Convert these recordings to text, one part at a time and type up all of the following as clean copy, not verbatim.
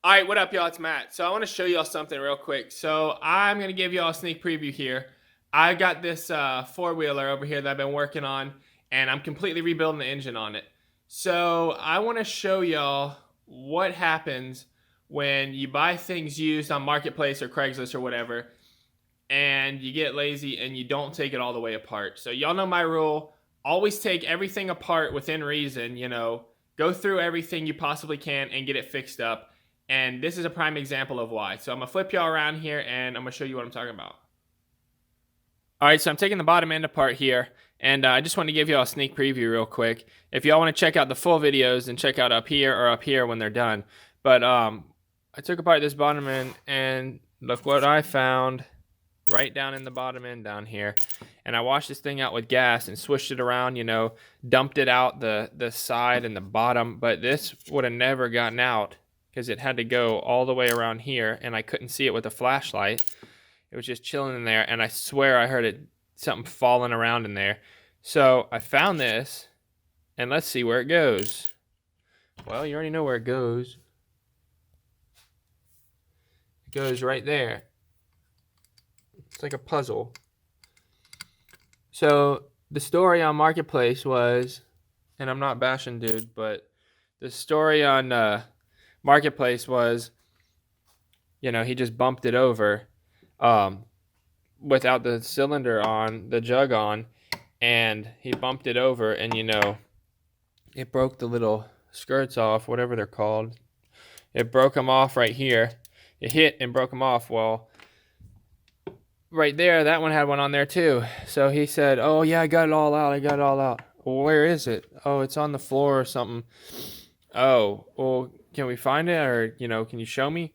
All right, what up, y'all? It's Matt. So I want to show y'all something real quick. So I'm going to give y'all a sneak preview here. I got this four-wheeler over here that I've been working on, and I'm completely rebuilding the engine on it. So I want to show y'all what happens when you buy things used on Marketplace or Craigslist or whatever, and you get lazy and you don't take it all the way apart. So y'all know my rule. Always take everything apart within reason, go through everything you possibly can and get it fixed up. And this is a prime example of why. So I'm going to flip y'all around here and I'm going to show you what I'm talking about. All right, so I'm taking the bottom end apart here, and I just want to give y'all a sneak preview real quick. If y'all want to check out the full videos, then check out up here or up here when they're done. But I took apart this bottom end, and look what I found right down in the bottom end down here. And I washed this thing out with gas and swished it around, dumped it out the side and the bottom. But this would have never gotten out because it had to go all the way around here, and I couldn't see it with a flashlight. It was just chilling in there, and I swear I heard something falling around in there. So I found this, and let's see where it goes. Well, you already know where it goes. It goes right there. It's like a puzzle. So the story on Marketplace was, and I'm not bashing dude, but the story on Marketplace was, he just bumped it over without the cylinder on, the jug on, and he bumped it over, and it broke the little skirts off, whatever they're called. It broke them off right here. It hit and broke them off. Well, right there, that one had one on there too. So he said, oh yeah, I got it all out. Well, where is it? Oh, it's on the floor or something. Oh, well, can we find it, or can you show me?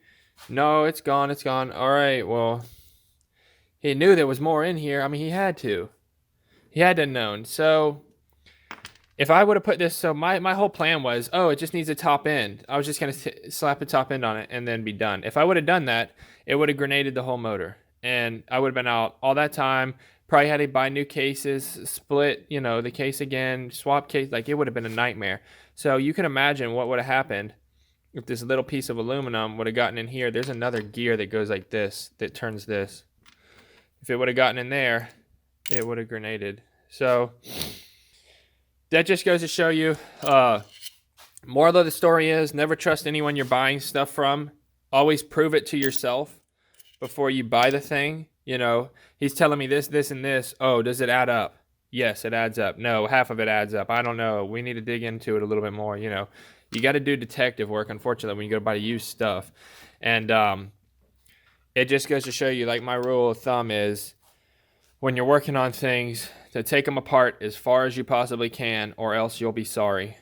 No, it's gone. All right, well, he knew there was more in here. I mean, he had to have known. So if I would have put this, so my whole plan was, oh, it just needs a top end. I was just going to slap a top end on it and then be done. If I would have done that, it would have grenaded the whole motor, and I would have been out all that time. Probably had to buy new cases, split, the case again, swap case. Like, it would have been a nightmare. So you can imagine what would have happened if this little piece of aluminum would have gotten in here. There's another gear that goes like this, that turns this. If it would have gotten in there, it would have grenaded. So that just goes to show you, moral of the story is, never trust anyone you're buying stuff from. Always prove it to yourself before you buy the thing. He's telling me this, and this. Oh, does it add up? Yes, it adds up. No, half of it adds up. I don't know. We need to dig into it a little bit more. You got to do detective work, unfortunately, when you go to buy used stuff. And it just goes to show you, like, my rule of thumb is, when you're working on things, to take them apart as far as you possibly can, or else you'll be sorry.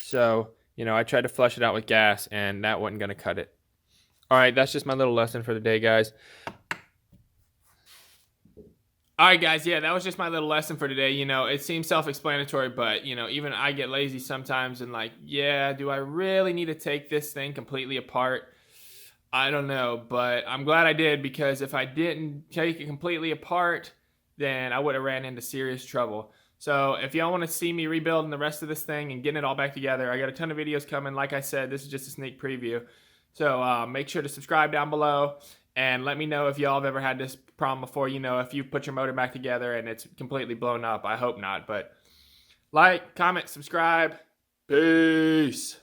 So, I tried to flush it out with gas, and that wasn't going to cut it. All right, that's just my little lesson for the day, guys. All right, guys, yeah, that was just my little lesson for today. It seems self-explanatory, but, even I get lazy sometimes and do I really need to take this thing completely apart? I don't know, but I'm glad I did, because if I didn't take it completely apart, then I would have ran into serious trouble. So if y'all want to see me rebuilding the rest of this thing and getting it all back together, I got a ton of videos coming. Like I said, this is just a sneak preview. So make sure to subscribe down below and let me know if y'all have ever had this problem before. If you put your motor back together and it's completely blown up. I hope not, but like, comment, subscribe. Peace.